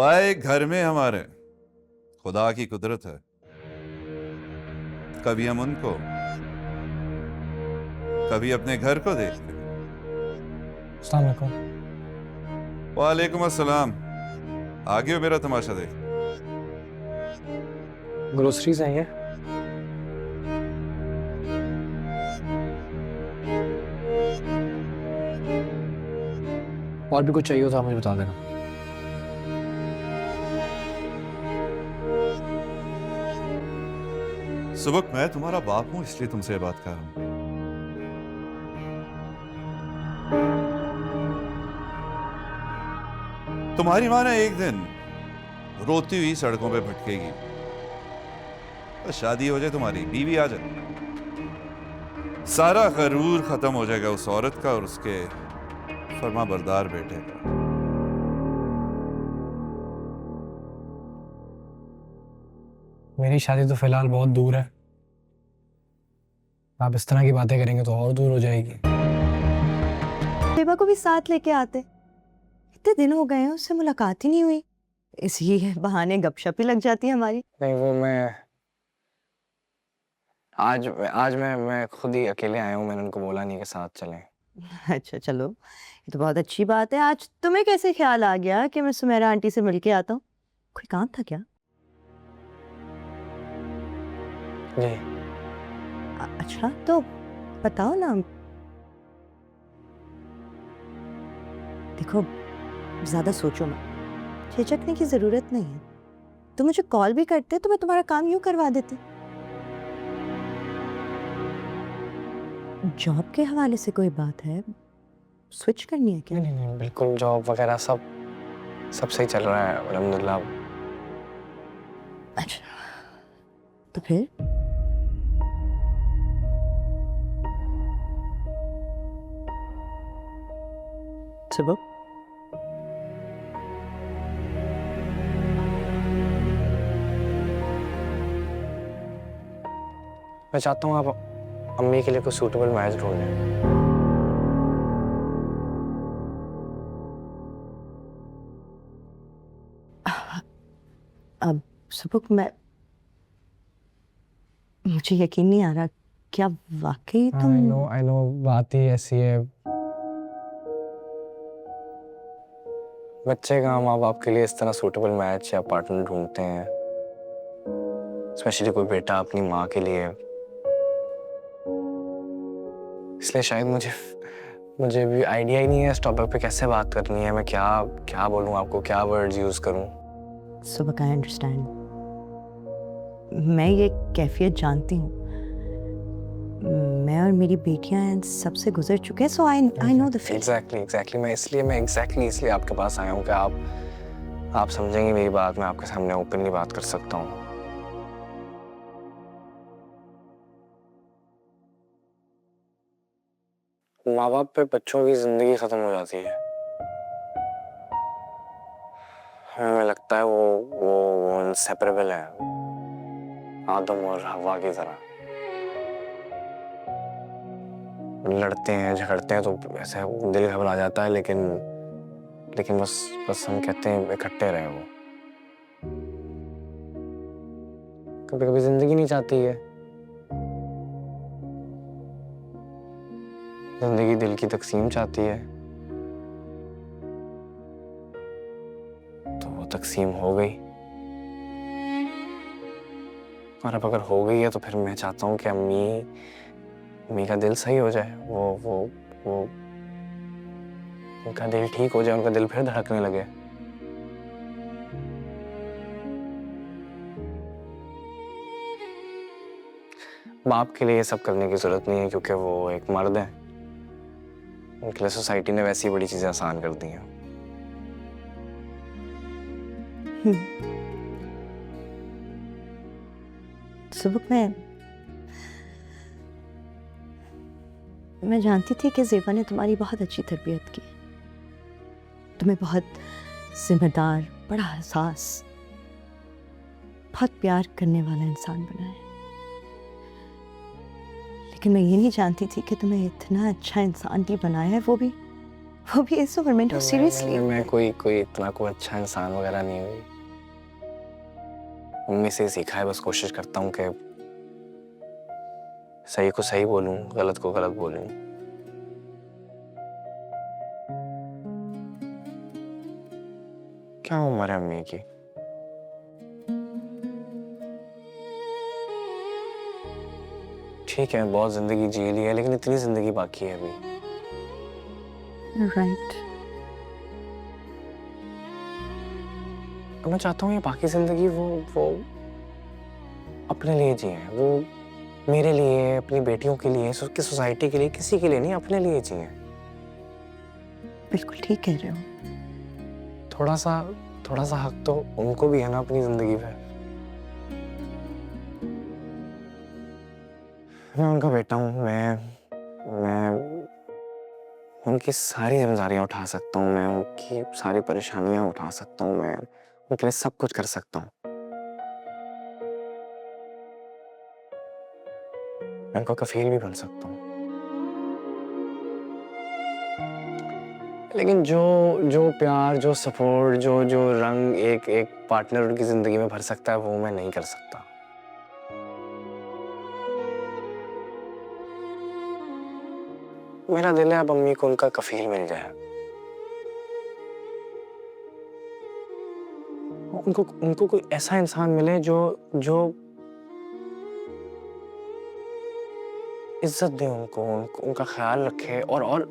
आए घर में हमारे खुदा की कुदरत है। कभी हम उनको, कभी अपने घर को देखते हैं। अस्सलाम वालेकुम। वालेकुम अस्सलाम। आगे हो मेरा तमाशा देख। ग्रोसरीज हैं ये। और भी कुछ चाहिए हो तो आप मुझे बता देना। सुबह मैं तुम्हारा बाप हूं इसलिए तुमसे ये बात कर रहा हूं। तुम्हारी माँ ना एक दिन रोती हुई सड़कों पे भटकेगी। तो शादी हो जाए, तुम्हारी बीवी आ जाए, सारा गरूर खत्म हो जाएगा उस औरत का और उसके फर्मा बरदार बेटे का। मेरी शादी तो फिलहाल बहुत दूर है। आप इस तरह की बातें करेंगे तो और दूर हो जाएगी। बेबा को भी साथ लेके आते। इतने दिन हो गए हैं, उससे मुलाकात ही नहीं हुई। इसी बहाने गपशप ही लग जाती है हमारी। नहीं, वो मैं आज मैं खुद ही अकेले आया हूँ। मैंने उनको बोला नहीं कि साथ चलें। अच्छा चलो, ये तो बहुत अच्छी बात है। आज तुम्हें कैसे ख्याल आ गया कि मैं सुमेरा आंटी से मिलके आता हूँ? कोई काम था क्या? जी। अच्छा तो बताओ ना। देखो, ज्यादा सोचो मत, झिझकने की जरूरत नहीं है। तुम मुझे कॉल भी करते तो मैं तुम्हारा काम यूं करवा देती। जॉब के हवाले से कोई बात है? स्विच करनी है क्या? नहीं, बिल्कुल जॉब वगैरह सब सही चल रहा है अल्हम्दुलिल्लाह। अच्छा तो फिर सुबह मैं चाहता हूँ आप अम्मी के लिए कोई सूटेबल मैच ढूंढ लें। अब सुबह मुझे यकीन नहीं आ रहा, क्या वाकई तुम? आई नो बात ही ऐसी है। बच्चे का माँ बाप के लिए इस तरह सूटेबल मैच या पार्टनर ढूंढते हैं, स्पेशली कोई बेटा अपनी माँ के लिए। इसलिए शायद मुझे भी आइडिया ही नहीं है इस टॉपिक पे कैसे बात करनी है। मैं क्या बोलूँ आपको, क्या वर्ड्स यूज करूँ। सुबह का अंडरस्टैंड, मैं ये कैफियत जानती हूँ। मैं और मेरी बेटियां इन सबसे गुजर चुके हैं, so I know the feel. Exactly मैं इसलिए आपके पास आया हूँ कि आप समझेंगे मेरी बात। मैं आपके सामने ओपनली बात कर सकता हूँ। माँ बाप पे बच्चों की जिंदगी खत्म हो जाती है। हमें लगता है वो इनसेपरेबल है, आदम और हवा की तरह। लड़ते हैं झगड़ते हैं तो ऐसे दिल घबरा जाता है, लेकिन बस हम कहते हैं इकट्ठे रहे। वो कभी कभी जिंदगी नहीं चाहती है। जिंदगी दिल की तकसीम चाहती है, तो वो तकसीम हो गई। और अब अगर हो गई है तो फिर मैं चाहता हूँ कि अम्मी का दिल सही हो जाए। वो उनका दिल ठीक हो जाए, उनका दिल फिर धड़कने लगे। बाप के लिए ये सब करने की जरूरत नहीं है, क्योंकि वो एक मर्द है। उनके लिए सोसाइटी ने वैसी बड़ी चीजें आसान कर दी हैं। सुबह मैं जानती थी कि ज़ेबा ने तुम्हारी बहुत अच्छी तरबियत की, तुम्हें बहुत जिम्मेदार, बड़ा हसास, बहुत प्यार करने वाला इंसान बनाया। लेकिन मैं ये नहीं जानती थी कि तुम्हें इतना अच्छा इंसान भी बनाया है, वो भी वो भी इस उम्र में, सीरियसली। मैं कोई कोई इतना कोई अच्छा इंसान वगैरह नहीं हुई। मम्मी से सीखा है, बस कोशिश करता हूँ कि सही को सही बोलूं, गलत को गलत बोलूं। क्या उम्र है अम्मी की? ठीक है, बहुत जिंदगी जी ली है, लेकिन इतनी जिंदगी बाकी है अभी। राइट। मैं चाहता हूँ ये बाकी जिंदगी वो अपने लिए जिए, वो मेरे लिए, अपनी बेटियों के लिए, उसकी सोसाइटी के लिए, किसी के लिए नहीं, अपने लिए जिए। बिल्कुल ठीक कह रहे हो। थोड़ा सा हक तो उनको भी है ना अपनी जिंदगी पे। मैं उनका बेटा हूँ, मैं उनकी सारी जिम्मेदारियां उठा सकता हूँ, मैं उनकी सारी परेशानियां उठा सकता हूँ, मैं उनके लिए सब कुछ कर सकता हूँ। मैं उनका कफील भी बन सकता हूँ। लेकिन जो प्यार, जो सपोर्ट, जो रंग एक पार्टनर उनकी जिंदगी में भर सकता है, वो मैं नहीं कर सकता। मेरा दिल है अब अम्मी को उनका कफील मिल जाए। उनको कोई ऐसा इंसान मिले जो इज्जत दे उनको उनका ख्याल रखे, और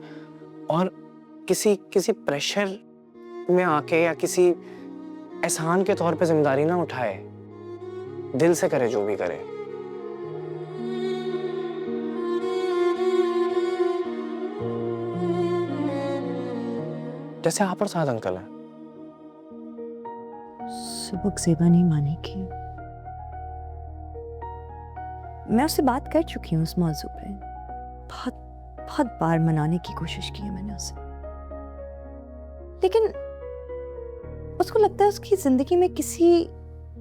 किसी प्रेशर में आके या किसी एहसान के तौर पे जिम्मेदारी ना उठाए, दिल से करे जो भी करे। जैसे आप और साद अंकल हैं। सबक ज़ेबा नहीं मानेगी। मैं उससे बात कर चुकी हूँ उस मौजू पे। बहुत बार मनाने की कोशिश की है मैंने उसे, लेकिन उसको लगता है उसकी जिंदगी में किसी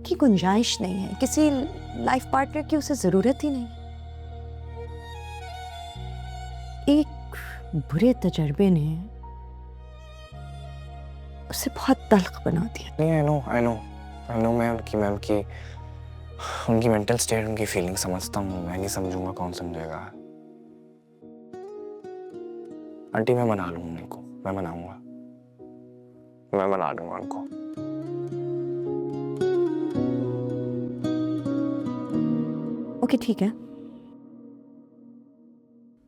की गुंजाइश नहीं है, किसी लाइफ पार्टनर की उसे जरूरत ही नहीं। एक बुरे तजर्बे ने उसे बहुत तल्ख बना दिया। नहीं, आई नो, मैं उनकी मेंटल स्टेट, उनकी फीलिंग समझता हूँ। मैं नहीं समझूंगा, कौन समझेगा? आंटी, मैं मना लूंगा उनको, मैं मनाऊंगा, मैं मना लूंगा उनको। ओके ठीक है,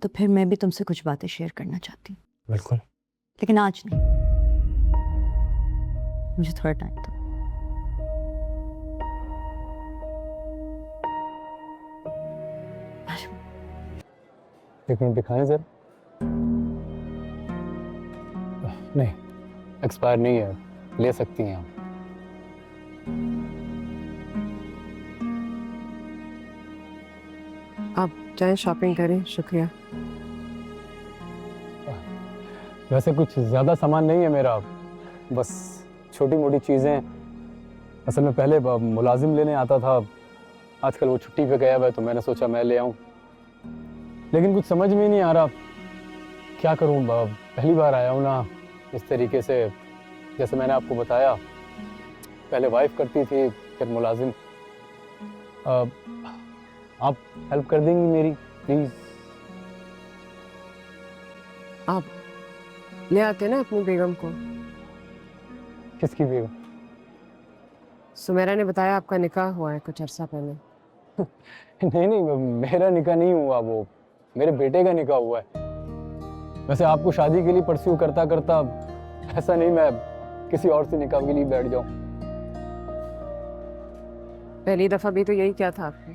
तो फिर मैं भी तुमसे कुछ बातें शेयर करना चाहती हूँ। बिल्कुल। लेकिन आज नहीं, मुझे थोड़ा टाइम दो। एक मिनट दिखाएं सर। नहीं, एक्सपायर नहीं है, ले सकती हैं आप। आप जाएं, शॉपिंग करें, शुक्रिया। वैसे कुछ ज़्यादा सामान नहीं है मेरा, बस छोटी मोटी चीज़ें। असल में पहले मुलाजिम लेने आता था, आजकल वो छुट्टी पे गया हुआ है, तो मैंने सोचा मैं ले आऊं। लेकिन कुछ समझ में ही नहीं आ रहा क्या करूं। पहली बार आया हूं ना इस तरीके से। जैसे मैंने आपको बताया, पहले वाइफ करती थी, फिर मुलाजिम। आप हेल्प कर देंगी मेरी, प्लीज? आप ले आते ना अपनी बेगम को। किसकी बेगम? सुमेरा ने बताया आपका निकाह हुआ है कुछ अरसा पहले। नहीं, मेरा निकाह नहीं हुआ, वो मेरे बेटे का निकाह हुआ है। वैसे आपको शादी के लिए परस्यू करता करता ऐसा नहीं मैं किसी और से निकाह के लिए बैठ जाऊं। पहली दफा भी तो यही किया था आपने।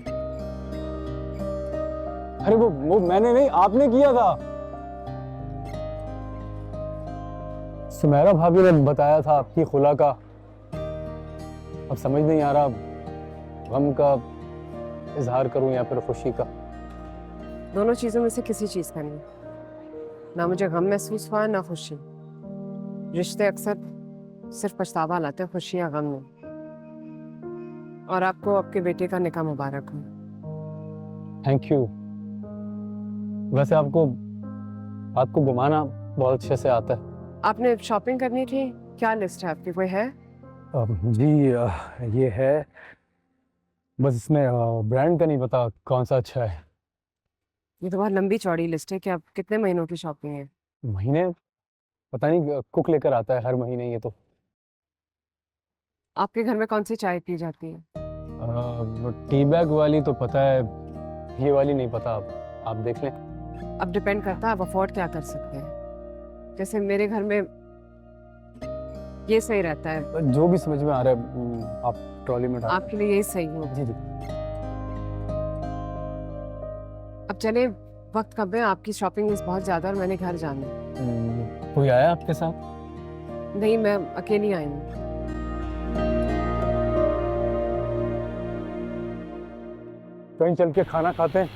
अरे वो मैंने नहीं, आपने किया था। सुमेरा भाभी ने बताया था आपकी खुला का। अब समझ नहीं आ रहा गम का इजहार करूं या फिर खुशी का। दोनों चीजों में से किसी चीज का नहीं। ना मुझे गम महसूस हुआ ना खुशी। रिश्ते अक्सर सिर्फ पछतावा लाते हैं, खुशी या गम नहीं। और आपको आपके बेटे का निकाह मुबारक हो। Thank you. वैसे आपको घुमाना बहुत अच्छे से आता है। आपने शॉपिंग करनी थी, क्या लिस्ट है आपकी, कोई है? जी ये है, बस इसमें ब्रांड का नहीं पता कौन सा अच्छा है। ये तो बहुत लंबी चौड़ी लिस्ट है कि आप कितने महीनों की शॉपिंग है? महीने पता नहीं, कुक लेकर आता है हर महीने ये तो। आपके घर में कौन सी चाय पी जाती है? टी बैग वाली तो पता है, ये वाली नहीं पता। आप देख लें। अब डिपेंड करता है आप अफोर्ड क्या कर सकते हैं। जैसे मेरे घर में ये सही रहता है, जो भी समझ में आ रहा है आप ट्रॉली में डाल। आपके लिए यही सही हो। जी जी। अब चले, वक्त कब है, आपकी शॉपिंग लिस्ट बहुत ज्यादा और मैंने घर जाना है। कोई आया आपके साथ? नहीं, मैं अकेली आई हूँ। कहीं चल के खाना खाते हैं।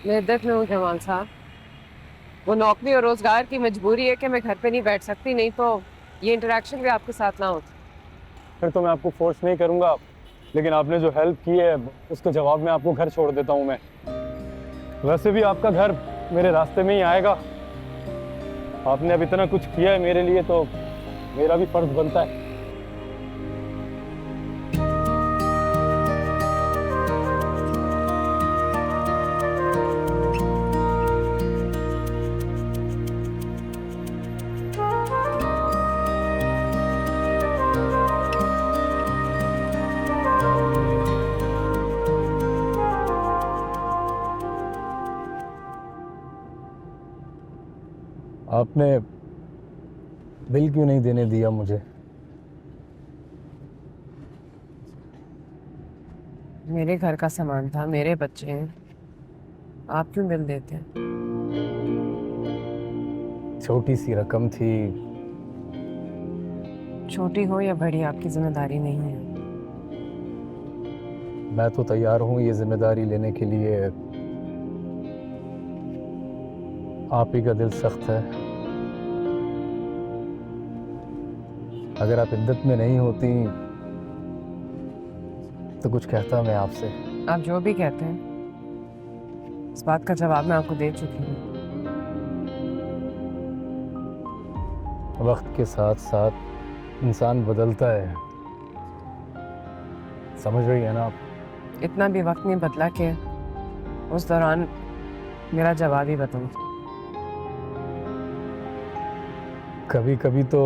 मैं इद्दत में हूँ जमाल साहब, वो नौकरी और रोजगार की मजबूरी है कि मैं घर पे नहीं बैठ सकती, नहीं तो ये इंटरेक्शन भी आपके साथ ना होती। फिर तो मैं आपको फोर्स नहीं करूंगा, लेकिन आपने जो हेल्प की है उसके जवाब में आपको घर छोड़ देता हूं मैं। वैसे भी आपका घर मेरे रास्ते में ही आएगा। आपने अब इतना कुछ किया है मेरे लिए, तो मेरा भी फर्ज बनता है। आपने बिल क्यों नहीं देने दिया मुझे? मेरे घर का सामान था, मेरे बच्चे हैं, आप क्यों बिल देते हैं? छोटी सी रकम थी। छोटी हो या बड़ी, आपकी जिम्मेदारी नहीं है। मैं तो तैयार हूं ये जिम्मेदारी लेने के लिए। आप ही का दिल सख्त है। अगर आप इद्दत में नहीं होती तो कुछ कहता मैं आपसे। आप जो भी कहते हैं, इस बात का जवाब मैं आपको दे चुकी हूँ। वक्त के साथ साथ इंसान बदलता है, समझ रही है ना आप? इतना भी वक्त नहीं बदला कि उस दौरान मेरा जवाब ही बदल। कभी कभी तो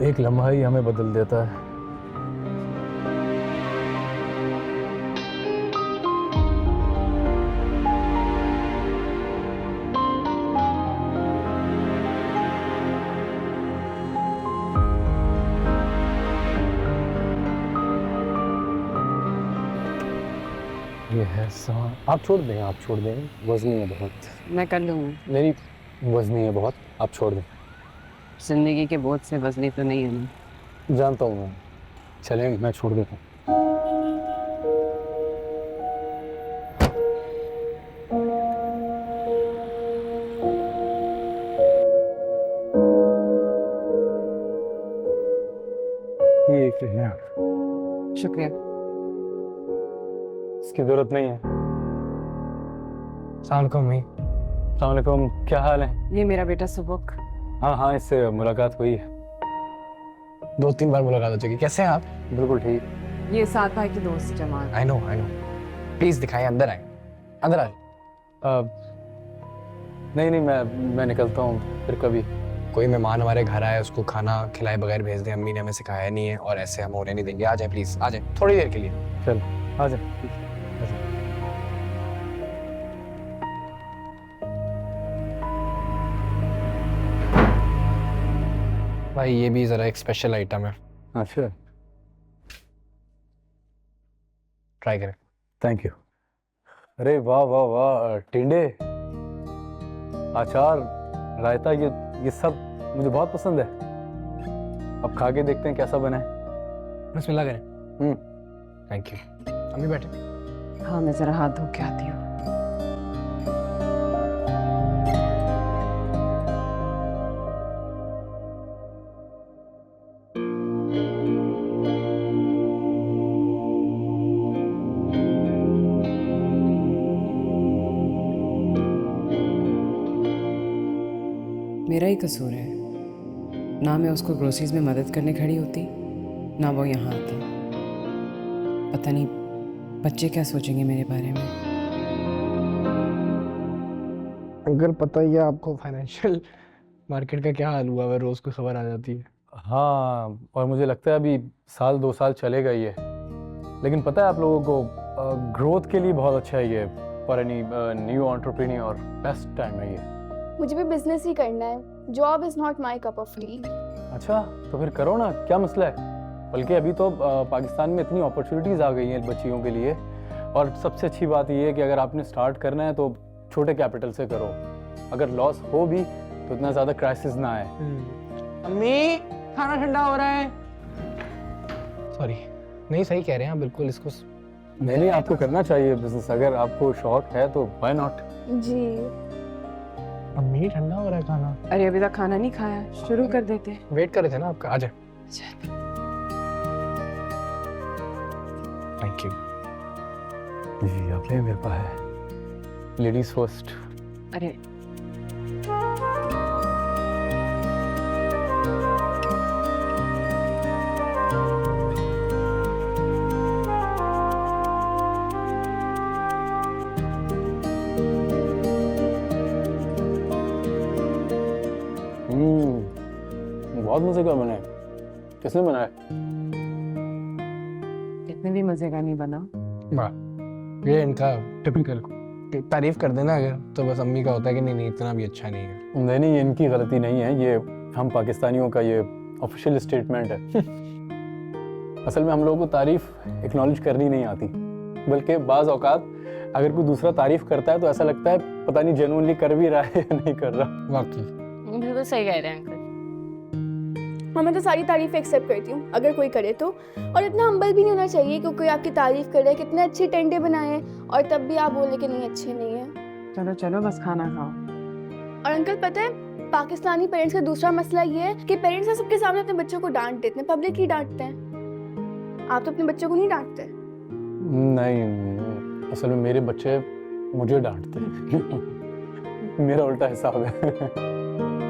एक लम्हा ही हमें बदल देता है। ये है आप छोड़ दें, आप छोड़ दें, वजनी है बहुत। मैं कर लूँगी। मेरी वजनी है बहुत, आप छोड़ दें। जिंदगी के बोझ से वजनी तो नहीं है ना। जानता हूँ मैं, चलें मैं छोड़ देता हूँ। ये एक है, शुक्रिया। इसकी जरूरत नहीं है। अस्सलाम वालेकुम, क्या हाल है? ये मेरा बेटा सुबुक। हाँ हाँ, इससे मुलाकात हुई है। 2-3 बार मुलाकात हो चुकी। कैसे हैं आप? बिल्कुल ठीक। ये साथ भाई की दोस्त जमाल। I know. प्लीज दिखाएं, अंदर आए, अंदर आ। नहीं, मैं निकलता हूँ फिर कभी। कोई मेहमान हमारे घर आए, उसको खाना खिलाए बगैर भेज दें, अम्मी ने हमें सिखाया नहीं है, और ऐसे हम होने नहीं देंगे। आ जाए प्लीज, आ जाए थोड़ी देर के लिए। चल आ जा। भाई ये भी जरा एक स्पेशल आइटम है, अच्छा, ट्राई करें। Thank you. अरे वाह वाह वाह, टिंडे, अचार, रायता, ये सब मुझे बहुत पसंद है। अब खा के देखते हैं कैसा बना है। बिस्मिल्लाह करें। Thank you. अम्मी बैठे। हाँ, मैं जरा हाथ धो के आती हूँ। मेरा ही कसूर है। ना मैं उसको ग्रोसरीज में मदद करने खड़ी होती, ना वो यहाँ आता। पता नहीं बच्चे क्या सोचेंगे मेरे बारे में। अंकल पता ही है आपको फाइनेंशियल मार्केट का क्या हाल हुआ है, रोज कोई खबर आ जाती है। हाँ, और मुझे लगता है अभी 1-2 साल चलेगा ये। लेकिन पता है आप लोगों को, ग्रोथ के लिए बहुत अच्छा है ये, for any new entrepreneur best time है ये। मुझे भी बिजनेस ही करना है। Job is not my cup of T. अच्छा, तो फिर करो ना, क्या मसला है। बल्कि अभी तो पाकिस्तान में इतनी अपॉर्चुनिटीज़ आ गई हैं बच्चियों के लिए। और सबसे अच्छी बात ये है कि अगर आपने स्टार्ट करना है तो छोटे कैपिटल से करो। अगर लॉस हो भी तो इतना ज़्यादा क्राइसिस ना आए। अम्मी खाना ठंडा हो रहा है। सॉरी, नहीं सही कह रहे हैं आप बिल्कुल। इसको नहीं, आपको करना चाहिए बिजनेस, अगर आपको शौक है तो व्हाई नॉट। जी अम्मी ठंडा हो रहा है खाना। अरे अभी तक खाना नहीं खाया, शुरू कर देते। वेट कर रहे थे ना आपका। आ जाए। Thank you. जी, आप ले, मेरे पास है। Ladies first. अरे बहुत मजे का बना है। किसने बनाया? इतने भी मजे का नहीं बना। वाह, ये इनका टिपिकल। तारीफ कर देना अगर तो बस अम्मी का होता है कि नहीं नहीं इतना भी अच्छा नहीं है। नहीं, ये इनकी गलती नहीं है, ये हम पाकिस्तानियों का ये ऑफिशियल स्टेटमेंट है। असल में हम लोगों को तारीफ एक्नॉलेज करनी नहीं आती, बल्कि बाज़ औकात अगर कोई दूसरा तारीफ करता है तो ऐसा लगता है पता नहीं जेन्युइनली कर भी रहा है या नहीं कर रहा। वाकई बिल्कुल सही कह रहे हैं अंकल। हाँ, मैं तो सारी तारीफ एक्सेप्ट करती हूँ अगर कोई करे तो। और इतना हम्बल भी नहीं होना चाहिए कि कोई आपकी तारीफ करे, कितने अच्छे टेंडे बनाए हैं और तब भी आप बोले कि नहीं अच्छे नहीं है। चलो चलो बस खाना खाओ। और अंकल पता है पाकिस्तानी पेरेंट्स का दूसरा मसला ये है कि पेरेंट्स सबके सामने अपने बच्चों को डांट देते हैं, पब्लिकली डांटते हैं। आप तो अपने बच्चों को नहीं डांटते। नहीं, असल में मेरे बच्चे मुझे डांटते हैं। मेरा उल्टा हिसाब है।